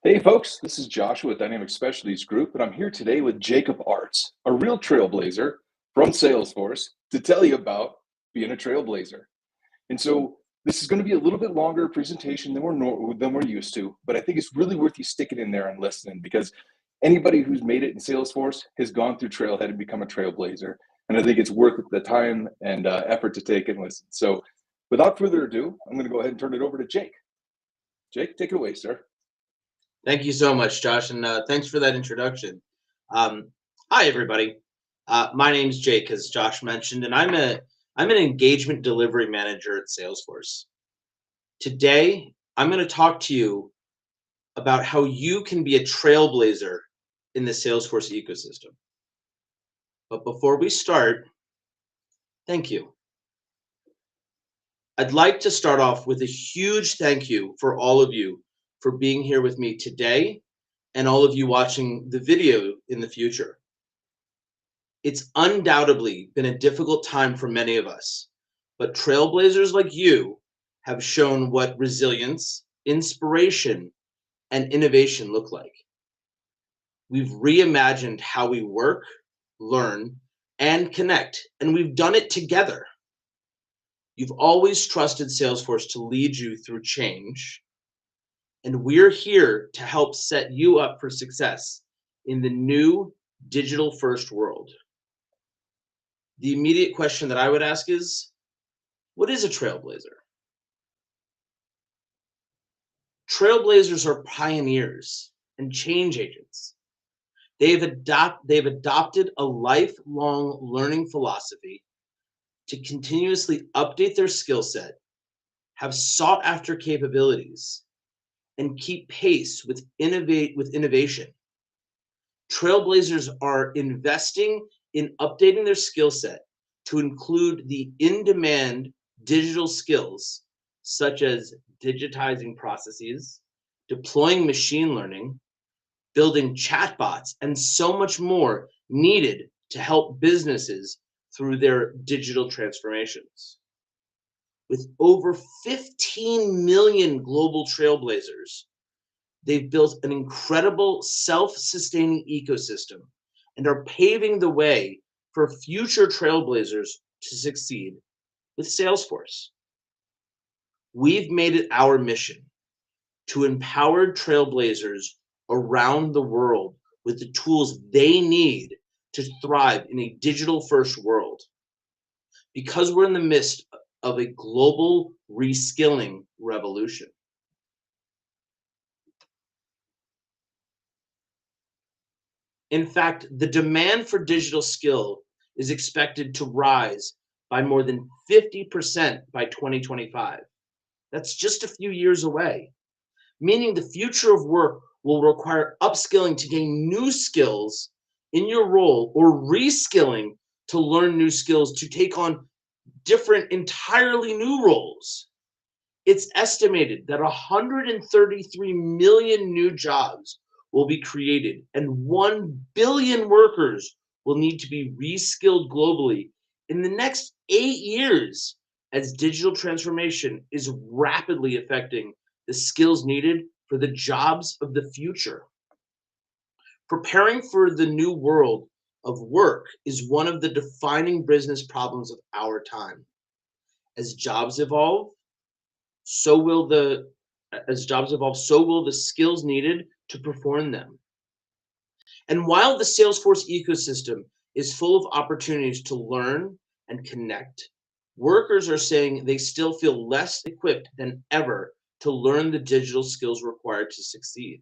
Hey folks, this is Joshua with Dynamic Specialties Group, and I'm here today with Jacob Artz, a real trailblazer from Salesforce, to tell you about being a trailblazer. And so this is going to be a little bit longer presentation than we're used to, but I think it's really worth you sticking in there and listening because anybody who's made it in Salesforce has gone through Trailhead and become a trailblazer, and I think it's worth the time and effort to take and listen. So without further ado, I'm going to go ahead and turn it over to Jake. Jake, take it away, sir. Thank you so much, Josh, and thanks for that introduction. Hi, everybody. My name's Jake, as Josh mentioned, and I'm an engagement delivery manager at Salesforce. Today, I'm going to talk to you about how you can be a trailblazer in the Salesforce ecosystem. But before we start, thank you. I'd like to start off with a huge thank you for all of you for being here with me today and all of you watching the video in the future. It's undoubtedly been a difficult time for many of us, but trailblazers like you have shown what resilience, inspiration, and innovation look like. We've reimagined how we work, learn, and connect, and we've done it together. You've always trusted Salesforce to lead you through change, and we're here to help set you up for success in the new digital-first world. The immediate question that I would ask is, what is a trailblazer? Trailblazers are pioneers and change agents. They've adopted a lifelong learning philosophy to continuously update their skill set, have sought after capabilities, and keep pace with innovation. Trailblazers are investing in updating their skill set to include the in-demand digital skills such as digitizing processes, deploying machine learning, building chatbots, and so much more needed to help businesses through their digital transformations. With over 15 million global trailblazers, they've built an incredible self-sustaining ecosystem and are paving the way for future trailblazers to succeed with Salesforce. We've made it our mission to empower trailblazers around the world with the tools they need to thrive in a digital-first world. Because we're in the midst of a global reskilling revolution. In fact, the demand for digital skill is expected to rise by more than 50% by 2025. That's just a few years away, meaning the future of work will require upskilling to gain new skills in your role or reskilling to learn new skills to take on different, entirely new roles. It's estimated that 133 million new jobs will be created and 1 billion workers will need to be reskilled globally in the next 8 years as digital transformation is rapidly affecting the skills needed for the jobs of the future. Preparing for the new world of work is one of the defining business problems of our time. As jobs evolve, so will the skills needed to perform them. And while the Salesforce ecosystem is full of opportunities to learn and connect, workers are saying they still feel less equipped than ever to learn the digital skills required to succeed.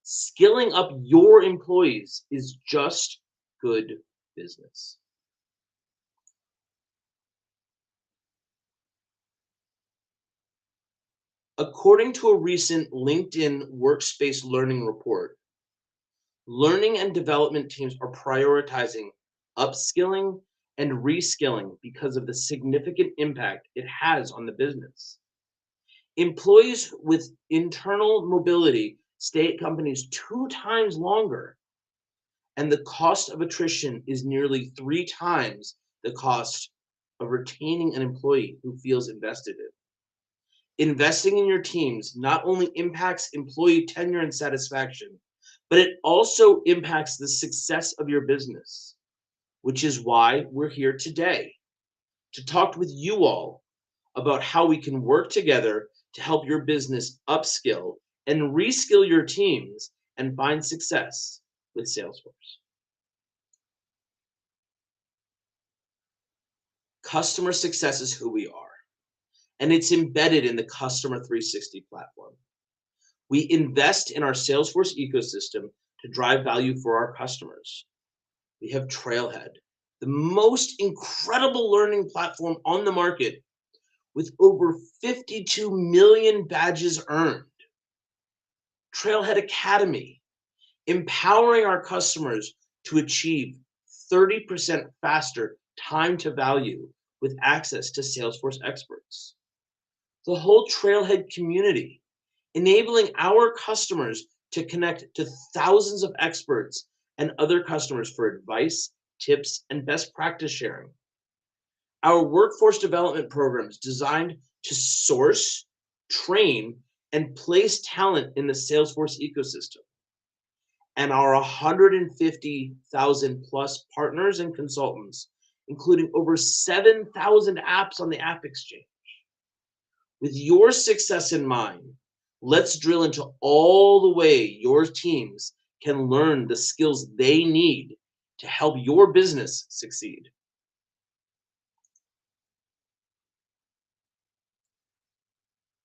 Skilling up your employees is just good business. According to a recent LinkedIn Workspace Learning report, learning and development teams are prioritizing upskilling and reskilling because of the significant impact it has on the business. Employees with internal mobility stay at companies 2 times longer, and the cost of attrition is nearly 3 times the cost of retaining an employee who feels invested in. Investing in your teams not only impacts employee tenure and satisfaction, but it also impacts the success of your business, which is why we're here today to talk with you all about how we can work together to help your business upskill and reskill your teams and find success with Salesforce. Customer success is who we are, and it's embedded in the Customer 360 platform. We invest in our Salesforce ecosystem to drive value for our customers. We have Trailhead, the most incredible learning platform on the market with over 52 million badges earned. Trailhead Academy, empowering our customers to achieve 30% faster time to value with access to Salesforce experts. The whole Trailhead community, enabling our customers to connect to thousands of experts and other customers for advice, tips, and best practice sharing. Our workforce development programs designed to source, train, and place talent in the Salesforce ecosystem. And our 150,000 plus partners and consultants, including over 7,000 apps on the App Exchange. With your success in mind, let's drill into all the way your teams can learn the skills they need to help your business succeed.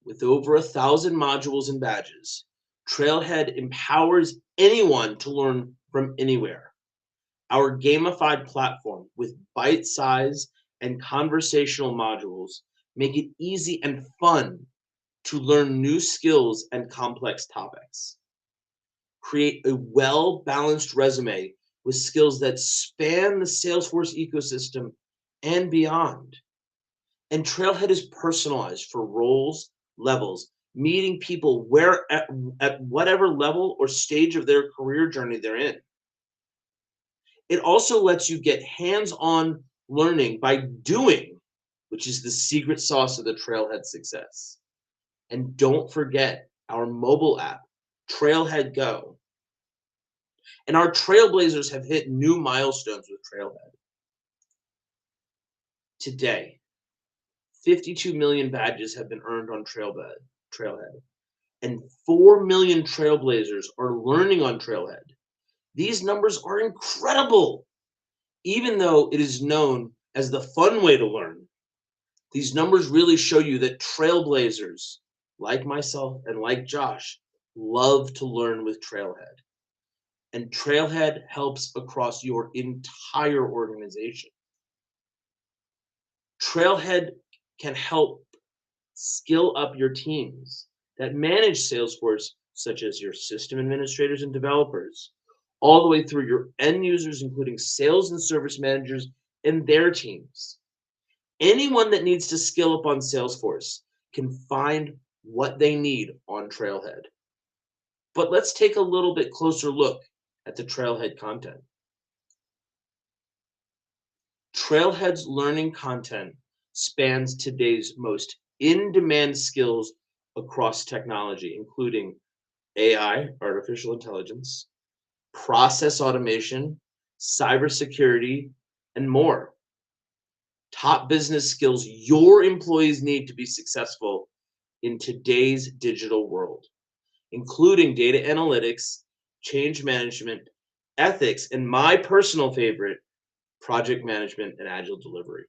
With over 1,000 modules and badges, Trailhead empowers anyone to learn from anywhere. Our gamified platform with bite-size and conversational modules make it easy and fun to learn new skills and complex topics. Create a well-balanced resume with skills that span the Salesforce ecosystem and beyond. And Trailhead is personalized for roles, levels, meeting people at whatever level or stage of their career journey they're in. It also lets you get hands-on learning by doing, which is the secret sauce of the Trailhead success. And don't forget our mobile app, Trailhead Go. And our Trailblazers have hit new milestones with Trailhead. Today, 52 million badges have been earned on Trailhead, and 4 million Trailblazers are learning on Trailhead. These numbers are incredible. Even though it is known as the fun way to learn, these numbers really show you that Trailblazers, like myself and like Josh, love to learn with Trailhead. And Trailhead helps across your entire organization. Trailhead can help skill up your teams that manage Salesforce, such as your system administrators and developers, all the way through your end users, including sales and service managers and their teams. Anyone that needs to skill up on Salesforce can find what they need on Trailhead. But let's take a little bit closer look at the Trailhead content. Trailhead's learning content spans today's most in-demand skills across technology, including AI, artificial intelligence, process automation, cybersecurity, and more. Top business skills your employees need to be successful in today's digital world, including data analytics, change management, ethics, and my personal favorite, project management and agile delivery.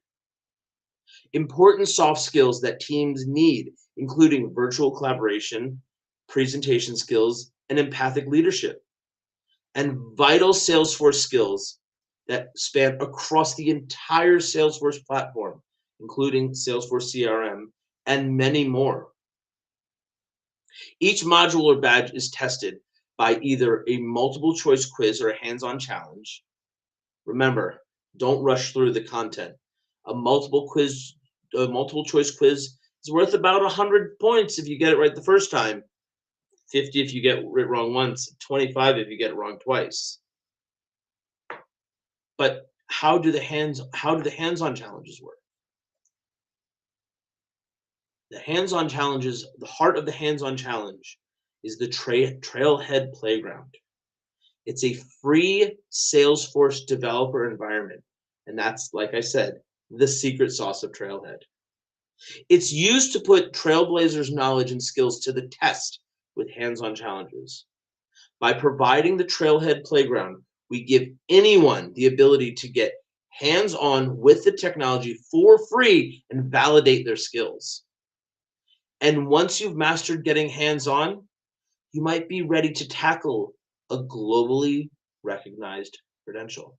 Important soft skills that teams need, including virtual collaboration, presentation skills, and empathic leadership, and vital Salesforce skills that span across the entire Salesforce platform, including Salesforce CRM and many more. Each module or badge is tested by either a multiple choice quiz or a hands-on challenge. Remember, don't rush through the content. A multiple choice quiz is worth about 100 points if you get it right the first time, 50 if you get it wrong once, 25 if you get it wrong twice. But how do the hands-on challenges work? The hands-on challenges, the heart of the hands-on challenge is the Trailhead Playground. It's a free Salesforce developer environment. And that's, like I said, the secret sauce of Trailhead. It's used to put Trailblazers' knowledge and skills to the test with hands-on challenges. By providing the Trailhead Playground, we give anyone the ability to get hands-on with the technology for free and validate their skills. And once you've mastered getting hands-on, you might be ready to tackle a globally recognized credential.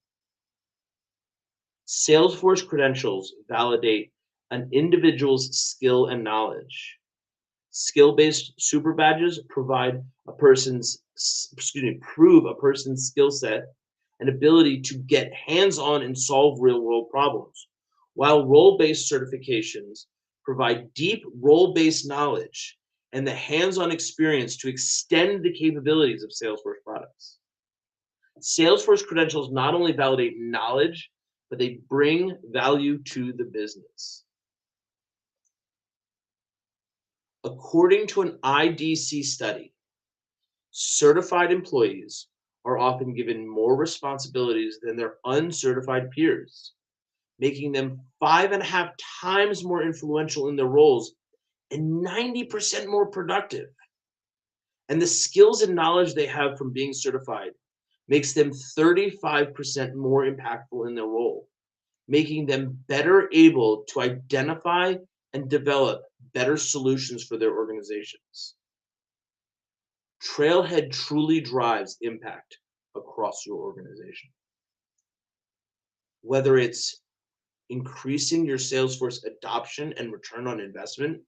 Salesforce credentials validate an individual's skill and knowledge. Skill-based super badges provide a person's, prove a person's skill set and ability to get hands-on and solve real-world problems, while role-based certifications provide deep role-based knowledge and the hands-on experience to extend the capabilities of Salesforce products. Salesforce credentials not only validate knowledge, but they bring value to the business. According to an IDC study, certified employees are often given more responsibilities than their uncertified peers, making them 5.5 times more influential in their roles and 90% more productive. And the skills and knowledge they have from being certified makes them 35% more impactful in their role, making them better able to identify and develop better solutions for their organizations. Trailhead truly drives impact across your organization. Whether it's increasing your Salesforce adoption and return on investment,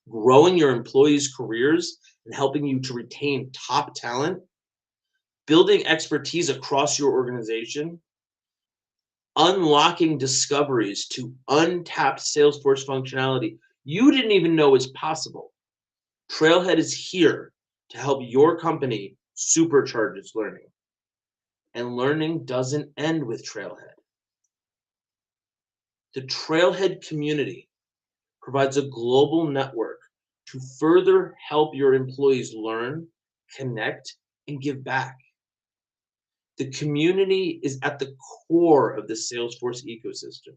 growing your employees' careers and helping you to retain top talent, building expertise across your organization, unlocking discoveries to untapped Salesforce functionality you didn't even know was possible. Trailhead is here to help your company supercharge its learning. And learning doesn't end with Trailhead. The Trailhead community provides a global network to further help your employees learn, connect, and give back. The community is at the core of the Salesforce ecosystem.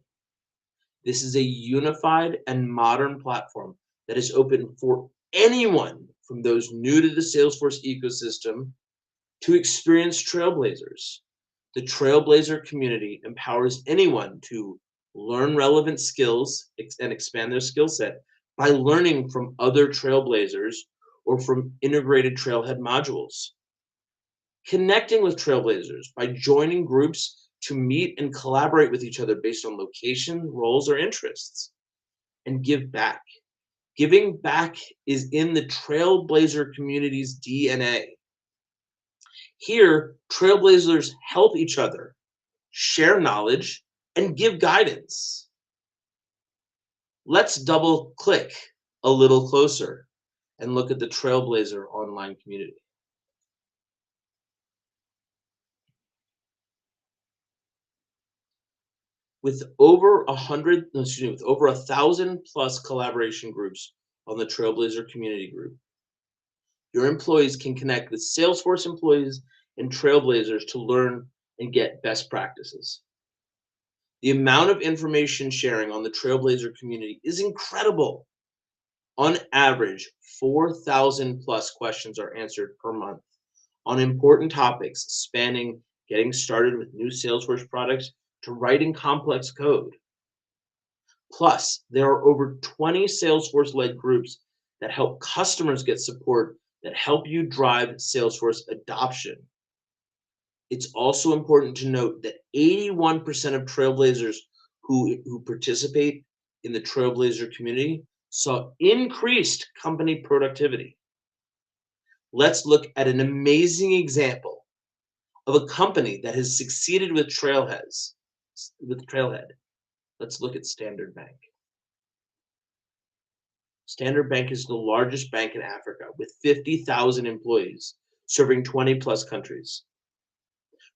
This is a unified and modern platform that is open for anyone from those new to the Salesforce ecosystem to experienced Trailblazers. The Trailblazer community empowers anyone to learn relevant skills and expand their skill set by learning from other Trailblazers or from integrated Trailhead modules. Connecting with Trailblazers by joining groups to meet and collaborate with each other based on location, roles, or interests. And give back. Giving back is in the Trailblazer community's DNA. Here, Trailblazers help each other, share knowledge, and give guidance. Let's double click a little closer and look at the Trailblazer online community. With over 1,000 plus collaboration groups on the Trailblazer community group, your employees can connect with Salesforce employees and Trailblazers to learn and get best practices. The amount of information sharing on the Trailblazer community is incredible. On average, 4,000 plus questions are answered per month on important topics spanning getting started with new Salesforce products to writing complex code. Plus, there are over 20 Salesforce-led groups that help customers get support that help you drive Salesforce adoption. It's also important to note that 81% of Trailblazers who participate in the Trailblazer community saw increased company productivity. Let's look at an amazing example of a company that has succeeded with Trailhead. Let's look at Standard Bank. Standard Bank is the largest bank in Africa with 50,000 employees serving 20 plus countries.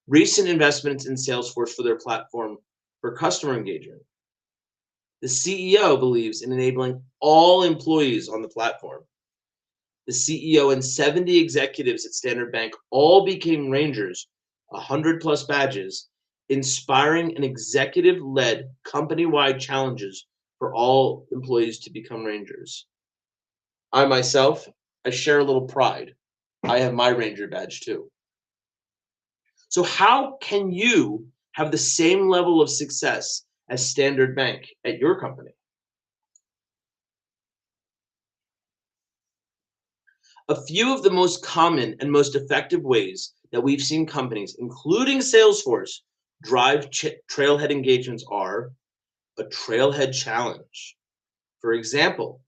Recent investments in Salesforce for their platform for customer engagement The CEO believes in enabling all employees on the platform. The CEO and 70 executives at Standard Bank all became Rangers, 100 plus badges, inspiring an executive-led company-wide challenges for all employees to become Rangers. I myself, I share a little pride. I have my Ranger badge too. So how can you have the same level of success as Standard Bank at your company? A few of the most common and most effective ways that we've seen companies, including Salesforce, drive trailhead engagements are a trailhead challenge. For example,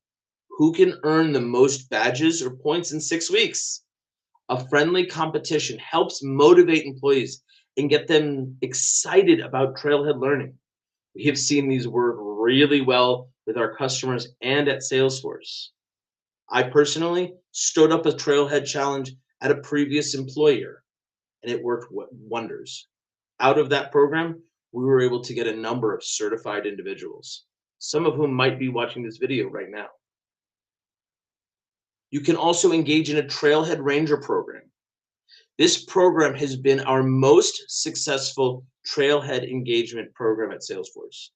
who can earn the most badges or points in 6 weeks? A friendly competition helps motivate employees and get them excited about trailhead learning. We have seen these work really well with our customers and at Salesforce. I personally stood up a trailhead challenge at a previous employer, and it worked wonders. Out of that program, we were able to get a number of certified individuals, some of whom might be watching this video right now. You can also engage in a Trailhead Ranger program. This program has been our most successful Trailhead engagement program at Salesforce.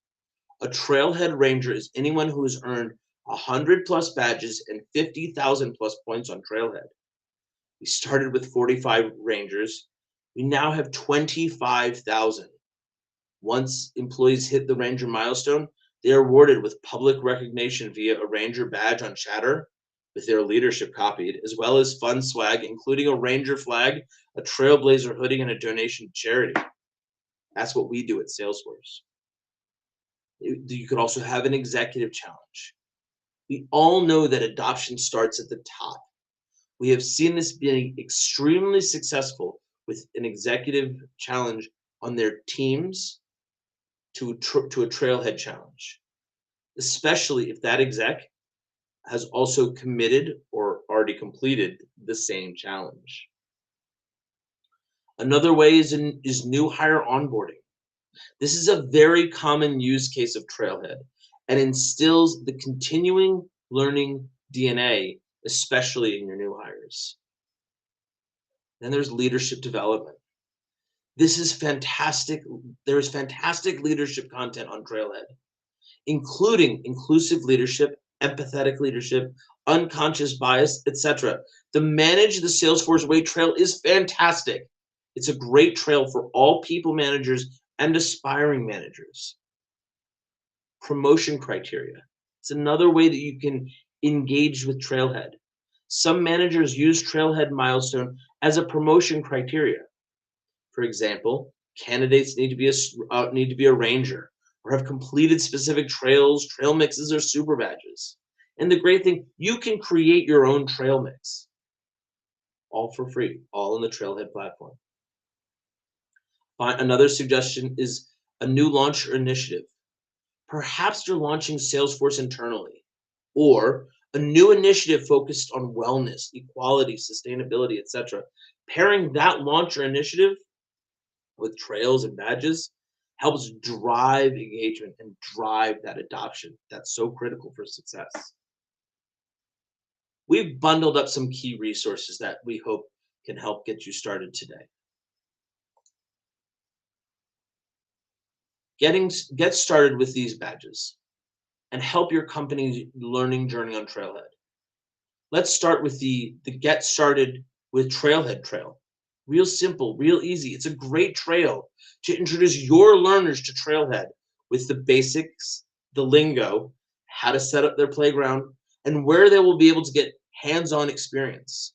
A Trailhead Ranger is anyone who has earned 100 plus badges and 50,000 plus points on Trailhead. We started with 45 Rangers. We now have 25,000. Once employees hit the Ranger milestone, they are awarded with public recognition via a Ranger badge on Chatter with their leadership copied, as well as fun swag, including a Ranger flag, a Trailblazer hoodie, and a donation to charity. That's what we do at Salesforce. You could also have an executive challenge. We all know that adoption starts at the top. We have seen this being extremely successful with an executive challenge on their teams to a trailhead challenge, especially if that exec has also committed or already completed the same challenge. Another way is new hire onboarding. This is a very common use case of Trailhead and instills the continuing learning DNA, especially in your new hires. Then there's leadership development. This is fantastic. There is fantastic leadership content on Trailhead, including inclusive leadership, empathetic leadership, unconscious bias, etc. The Manage the Salesforce Way trail is fantastic. It's a great trail for all people managers and aspiring managers. Promotion criteria. It's another way that you can engage with Trailhead. Some managers use Trailhead milestone as a promotion criteria. For example, candidates need to be a Ranger or have completed specific trails, trail mixes, or super badges. And the great thing, you can create your own trail mix, all for free, all on the Trailhead platform. Another suggestion is a new launch or initiative. Perhaps you're launching Salesforce internally, or a new initiative focused on wellness, equality, sustainability, etc. Pairing that launch or initiative with trails and badges helps drive engagement and drive that adoption. That's so critical for success. We've bundled up some key resources that we hope can help get you started today. Get started with these badges and help your company's learning journey on Trailhead. Let's start with the Get Started with Trailhead trail. Real simple, real easy. It's a great trail to introduce your learners to Trailhead with the basics, the lingo, how to set up their playground, and where they will be able to get hands-on experience.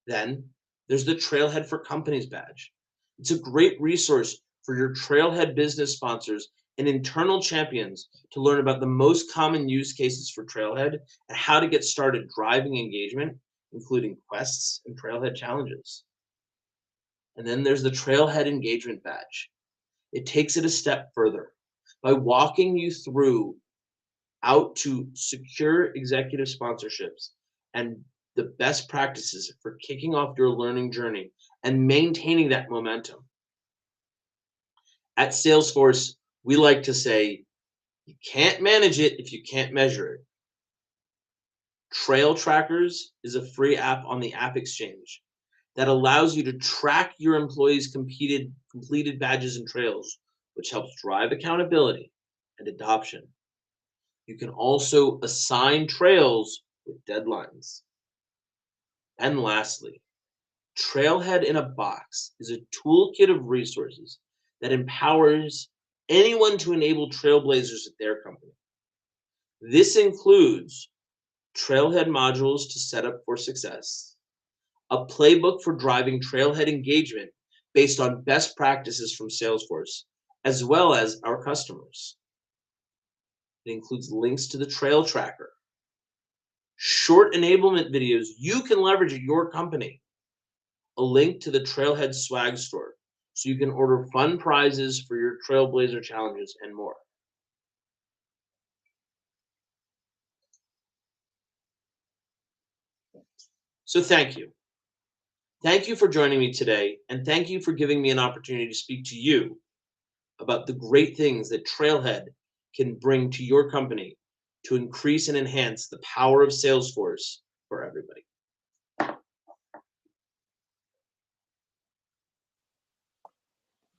Then there's the Trailhead for Companies badge. It's a great resource for your Trailhead business sponsors and internal champions to learn about the most common use cases for Trailhead and how to get started driving engagement, including quests and Trailhead challenges. And then there's the Trailhead Engagement Badge. It takes it a step further by walking you through out to secure executive sponsorships and the best practices for kicking off your learning journey and maintaining that momentum. At Salesforce, we like to say, You can't manage it if you can't measure it. Trail Trackers is a free app on the App Exchange that allows you to track your employees' completed badges and trails, which helps drive accountability and adoption. You can also assign trails with deadlines. And lastly, Trailhead in a Box is a toolkit of resources that empowers anyone to enable trailblazers at their company. This includes Trailhead modules to set up for success, a playbook for driving Trailhead engagement based on best practices from Salesforce, as well as our customers. It includes links to the Trail Tracker, short enablement videos you can leverage at your company, a link to the Trailhead swag store so you can order fun prizes for your Trailblazer challenges, and more. So thank you. Thank you for joining me today, and thank you for giving me an opportunity to speak to you about the great things that Trailhead can bring to your company to increase and enhance the power of Salesforce for everybody.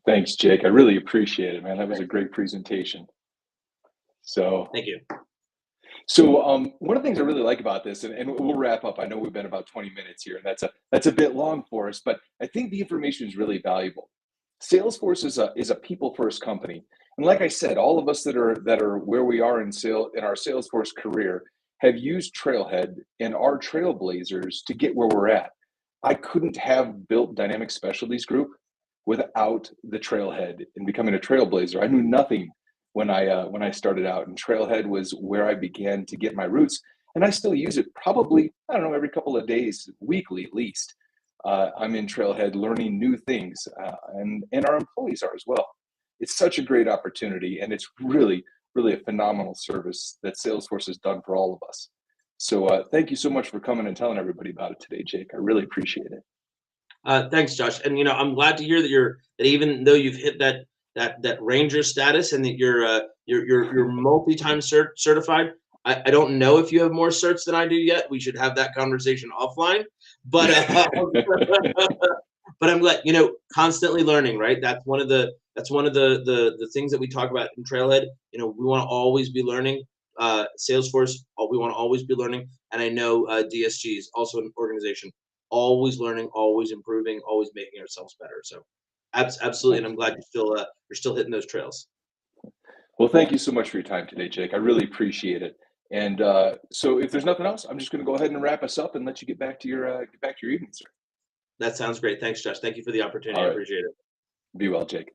Thanks, Jake. I really appreciate it, man. That was a great presentation. So Thank you. One of the things I really like about this, and we'll wrap up. I know we've been about 20 minutes here, and that's a bit long for us, but I think the information is really valuable. Salesforce is a people first company, and like I said, all of us that are where we are in our Salesforce career have used Trailhead and are trailblazers to get where we're at. I couldn't have built Dynamic Specialties Group without the Trailhead and becoming a trailblazer. I knew nothing when I started out, and Trailhead was where I began to get my roots, and I still use it probably, I don't know, every couple of days, weekly at least. I'm in Trailhead learning new things, and our employees are as well. It's such a great opportunity, and it's really, really a phenomenal service that Salesforce has done for all of us. So thank you so much for coming and telling everybody about it today, Jake. I really appreciate it. Thanks, Josh. And I'm glad to hear that even though you've hit that ranger status and that you're multi-time certified. I don't know if you have more certs than I do yet. We should have that conversation offline. But but I'm glad, constantly learning, right? That's one of the things that we talk about in Trailhead. We want to always be learning. Salesforce, we want to always be learning. And I know DSG is also an organization, always learning, always improving, always making ourselves better. So absolutely, and I'm glad you're still hitting those trails. Well, thank you so much for your time today, Jake. I really appreciate it. And so, if there's nothing else, I'm just going to go ahead and wrap us up and let you get back to your evening, sir. That sounds great. Thanks, Josh. Thank you for the opportunity. All right. I appreciate it. Be well, Jake.